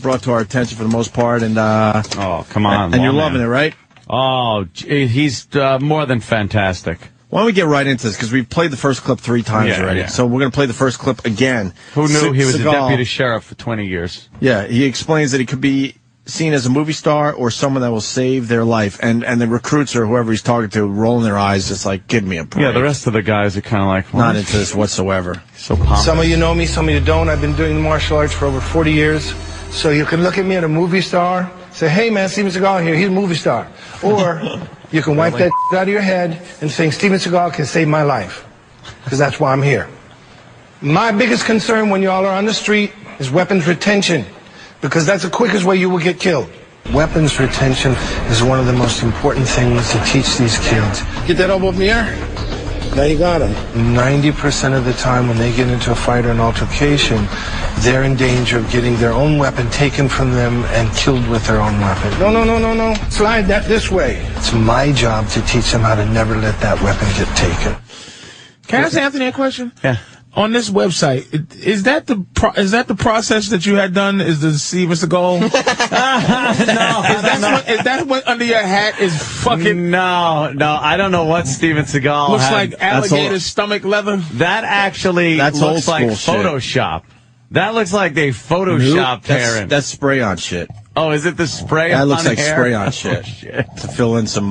brought to our attention for the most part, and oh, come on, and you're loving it, right? Oh, he's more than fantastic. Why don't we get right into this, because we've played the first clip 3 times already, so we're going to play the first clip again. Who knew he was a deputy sheriff for 20 years? Yeah, he explains that he could be seen as a movie star or someone that will save their life, and the recruits or whoever he's talking to rolling their eyes, just like, give me a break. Yeah, the rest of the guys are kind of like, not into this whatsoever. So pompous. Some of you know me, some of you don't. I've been doing martial arts for over 40 years. So you can look at me as a movie star, say, hey man, Steven Seagal here, he's a movie star. Or you can wipe that out of your head and think Steven Seagal can save my life. Because that's why I'm here. My biggest concern when y'all are on the street is weapons retention. Because that's the quickest way you will get killed. Weapons retention is one of the most important things to teach these kids. Get that elbow up in the air. Now you got him. 90% of the time when they get into a fight or an altercation, they're in danger of getting their own weapon taken from them and killed with their own weapon. No. Slide that this way. It's my job to teach them how to never let that weapon get taken. Can I ask Anthony a question? Yeah. On this website, is that the process that you had done? Is the Steven Seagal? No. Is that what under your hat is fucking? No. I don't know what Steven Seagal looks had. like alligator stomach leather. That actually looks like Photoshop. Shit. That looks like they photoshopped hair. That's spray-on shit. Oh, is it the spray on hair? That looks like spray-on shit. Oh, shit. To fill in some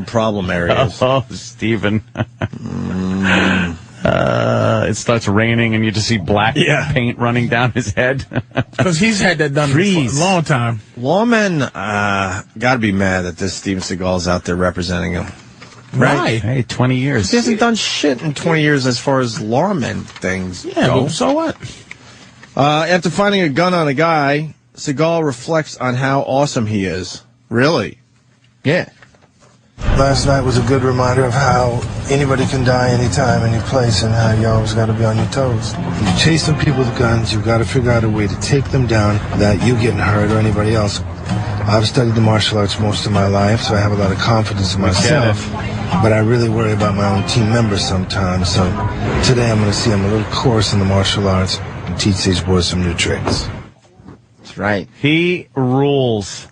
problem areas. Oh, Steven. It starts raining and you just see black paint running down his head. Because he's had that done for a long time. Lawmen got to be mad that this Steven Seagal's out there representing him. Right. Hey, 20 years. He hasn't done shit in 20 years as far as lawmen things go. Well, so what? After finding a gun on a guy, Seagal reflects on how awesome he is. Really? Yeah. Last night was a good reminder of how anybody can die anytime, any place, and how you always got to be on your toes. You chase some people with guns, you've got to figure out a way to take them down without you getting hurt or anybody else. I've studied the martial arts most of my life, so I have a lot of confidence in myself. But I really worry about my own team members sometimes, so today I'm going to see them a little course in the martial arts and teach these boys some new tricks. That's right. He rules.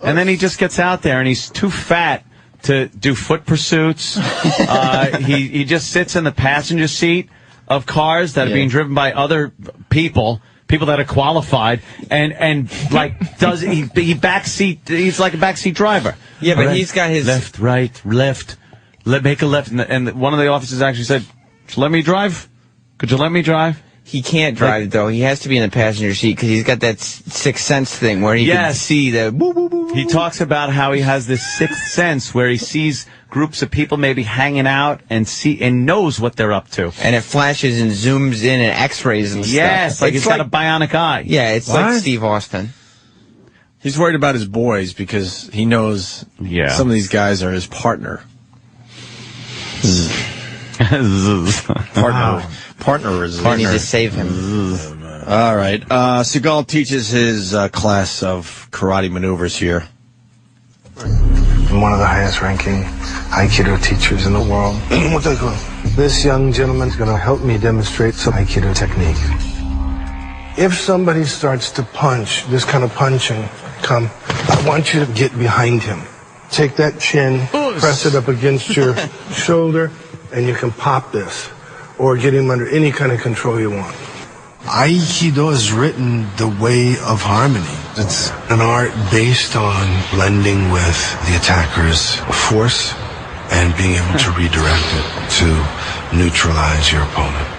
And then he just gets out there and he's too fat to do foot pursuits. He just sits in the passenger seat of cars that are being driven by other people that are qualified, and like does he backseat? He's like a backseat driver. Yeah, but he's got his left, right, left. Make a left, and one of the officers actually said, "Let me drive. Could you let me drive?" He can't drive, though. He has to be in the passenger seat because he's got that sixth sense thing where he can see the boo, boo, boo. He talks about how he has this sixth sense where he sees groups of people maybe hanging out and knows what they're up to. And it flashes and zooms in and x-rays and stuff. Yes, like he's got a bionic eye. Yeah, it's like Steve Austin. He's worried about his boys because he knows some of these guys are his partner. Partners. I need to save him. All right. Seagal teaches his class of karate maneuvers here. I'm one of the highest ranking Aikido teachers in the world. What do they call it? This young gentleman's going to help me demonstrate some Aikido technique. If somebody starts to punch, this kind of punching, I want you to get behind him. Take that chin, press it up against your shoulder, and you can pop this. Or get him under any kind of control you want. Aikido is written the way of harmony. It's an art based on blending with the attacker's force and being able to redirect it to neutralize your opponent.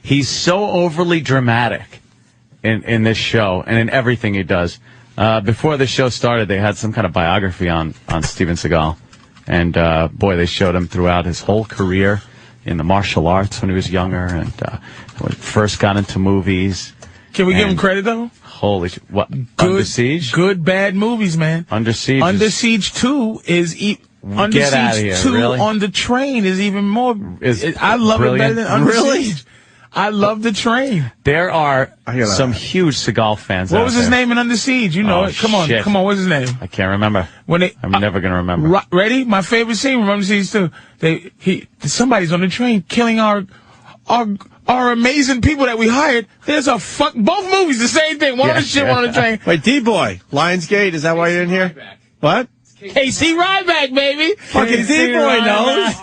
He's so overly dramatic in this show and in everything he does. Before the show started, they had some kind of biography on Steven Seagal. And, boy, they showed him throughout his whole career in the martial arts when he was younger and when he first got into movies. Can we give him credit, though? Holy shit. What? Under Siege? Good, bad movies, man. Under Siege. Under Siege 2 is... Under Get out of Siege here, 2 really? on the train is even more... I love brilliant. it better than Under Really? Siege. I love the train. There are some huge Seagal fans What out was his there. name in Under Siege? You know it. Come on, what's his name? I can't remember. I'm never going to remember. Ready? My favorite scene from Under Siege 2. Somebody's on the train killing our are amazing people that we hired. There's both movies, the same thing. One on the ship, one on the train. Wait, D-Boy, Lionsgate, is that why you're in here? What? KC Ryback, baby. Fucking D-Boy knows.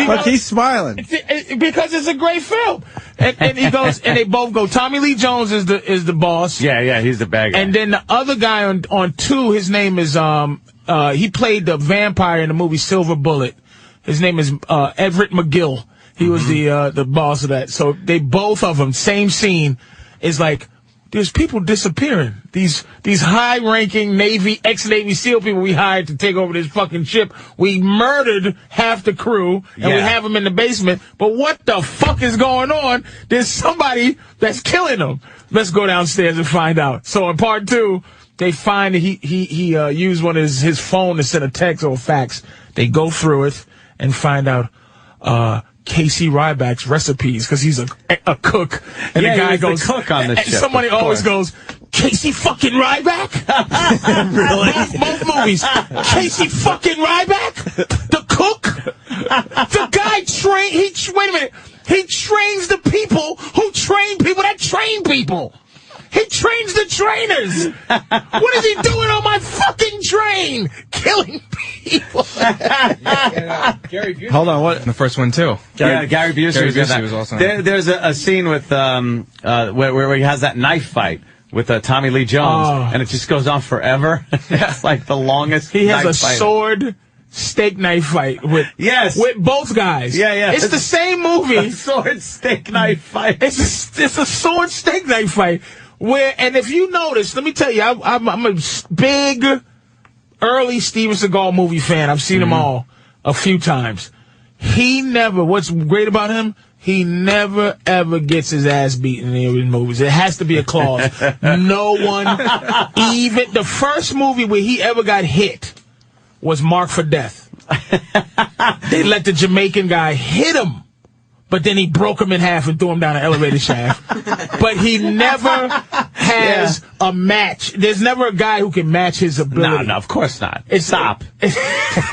Look, he's smiling. Because it's a great film. And he goes, and they both go. Tommy Lee Jones is the boss. Yeah, he's the bad guy. And then the other guy on 2, his name is, he played the vampire in the movie Silver Bullet. His name is, Everett McGill. He was the boss of that. So both of them, same scene, is like, there's people disappearing. These high-ranking ex-Navy SEAL people we hired to take over this fucking ship. We murdered half the crew, and we have them in the basement. But what the fuck is going on? There's somebody that's killing them. Let's go downstairs and find out. So in part 2, they find that he used one of his phone to send a text or a fax. They go through it and find out, Casey Ryback's recipes, because he's a cook, and the guy goes, the cook on the ship. Somebody always goes, Casey fucking Ryback? Really? Both movies. Casey fucking Ryback? The cook? The guy wait a minute. He trains the people who train people that train people. He trains the trainers. What is he doing on my fucking train? Killing people. Gary Busey. Hold on, what? The first one, too. Gary Busey was also There's a scene with where he has that knife fight with Tommy Lee Jones, and it just goes on forever. It's like the longest. He has a fight. sword steak knife fight with both guys. Yeah. It's the same movie. A sword steak knife fight. It's a sword steak knife fight. And if you notice, let me tell you, I'm a big early Steven Seagal movie fan. I've seen them all a few times. What's great about him, he never ever gets his ass beaten in any of his movies. It has to be a clause. No one, even the first movie where he ever got hit was Marked for Death. They let the Jamaican guy hit him, but then he broke him in half and threw him down an elevator shaft. But he never has a match. There's never a guy who can match his ability. No, of course not. Stop. Of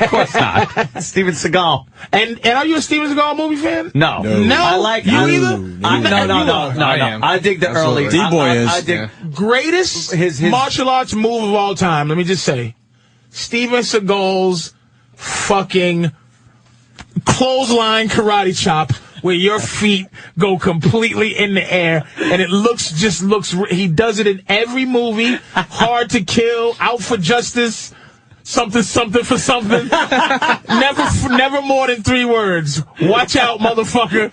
course not. Steven Seagal. And are you a Steven Seagal movie fan? No. I like you either. No. I dig the early. D-Boy is. I dig greatest his martial arts move of all time. Let me just say, Steven Seagal's fucking clothesline karate chop, where your feet go completely in the air, and it looks, he does it in every movie. Hard to Kill, Out for Justice, something for something. Never more than 3 words. Watch out, motherfucker.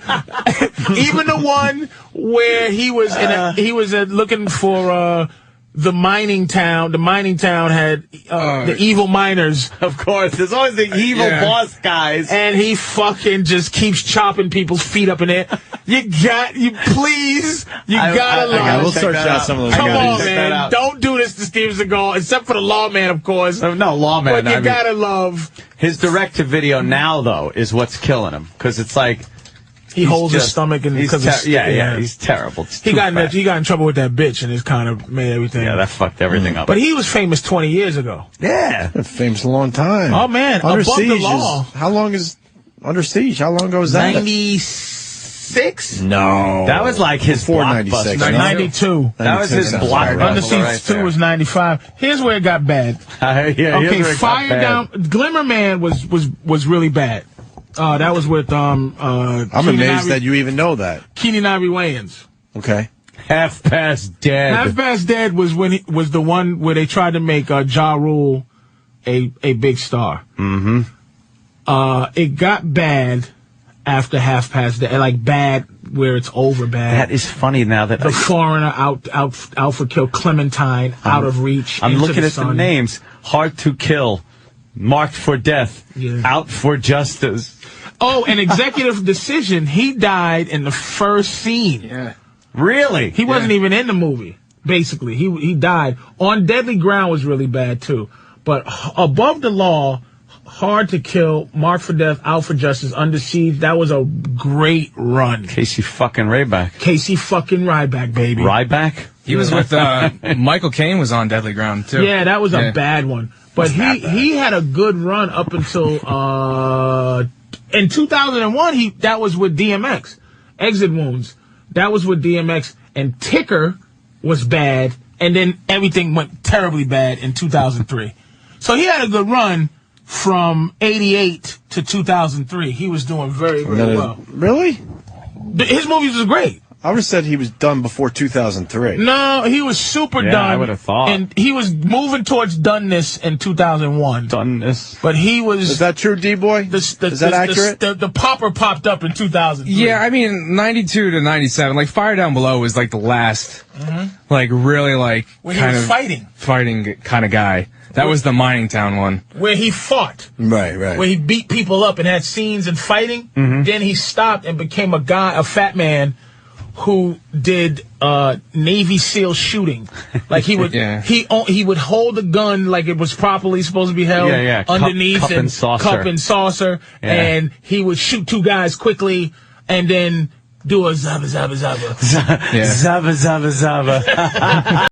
Even the one where he was looking for, the mining town. The mining town had the evil miners. Of course, there's always the evil boss guys. And he fucking just keeps chopping people's feet up in there. You gotta love. We'll search out some of those. Come on, man. Don't do this to Steven Seagal, except for the Lawman, of course. No, Lawman. But you gotta love. His direct-to-video now, though, is what's killing him. Because it's like, he holds his stomach and he's terrible. He got in trouble with that bitch, and it's kind of made everything. Yeah, that fucked everything up. But he was famous 20 years ago. Yeah, famous a long time. Oh man, Under Above Siege the Law. How long is Under Siege? How long ago was that? 96. No, that was like his blockbuster. 92. That was his blockbuster. Under Siege 2 was 95. Here's where it got bad. Okay, Fire Down. Glimmer Man was really bad. That was with I'm amazed that you even know that. Keenan Ivory Wayans. Okay. Half Past Dead. Half Past Dead was when was the one where they tried to make Ja Rule a big star. Mm-hmm. It got bad after Half Past Dead, like bad where it's over bad. That is funny now that the Foreigner out for Kill, Clementine, Out of Reach. I'm looking at sun. the names. Hard to Kill, Marked for Death, Out for Justice. Oh, an Executive Decision. He died in the first scene. Yeah. Really? He wasn't even in the movie, basically. He died. On Deadly Ground was really bad, too. But Above the Law, Hard to Kill, Marked for Death, Out for Justice, Under Siege, that was a great run. Casey fucking Ryback. Casey fucking Ryback, baby. Ryback? He was with, Michael Caine was on Deadly Ground, too. Yeah, that was a bad one. But he had a good run up until, in 2001, that was with DMX. Exit Wounds. That was with DMX. And Ticker was bad. And then everything went terribly bad in 2003. So he had a good run from 88 to 2003. He was doing very, very well. Really? His movies was great. I would have said he was done before 2003. No, he was super done. I would have thought. And he was moving towards doneness in 2001. Doneness. But he was... Is that true, D-Boy? Is that accurate? The popper popped up in 2003. Yeah, I mean, 92 to 97, like, Fire Down Below was, like, the last, like, really, like, when he was fighting kind of guy. That was the Mining Town one. Where he fought. Right. Where he beat people up and had scenes and fighting. Then he stopped and became a fat man, who did Navy SEAL shooting. Like he would he would hold a gun like it was properly supposed to be held underneath cup and saucer. And he would shoot two guys quickly and then do a zaba zaba zaba. Zaba zaba zaba.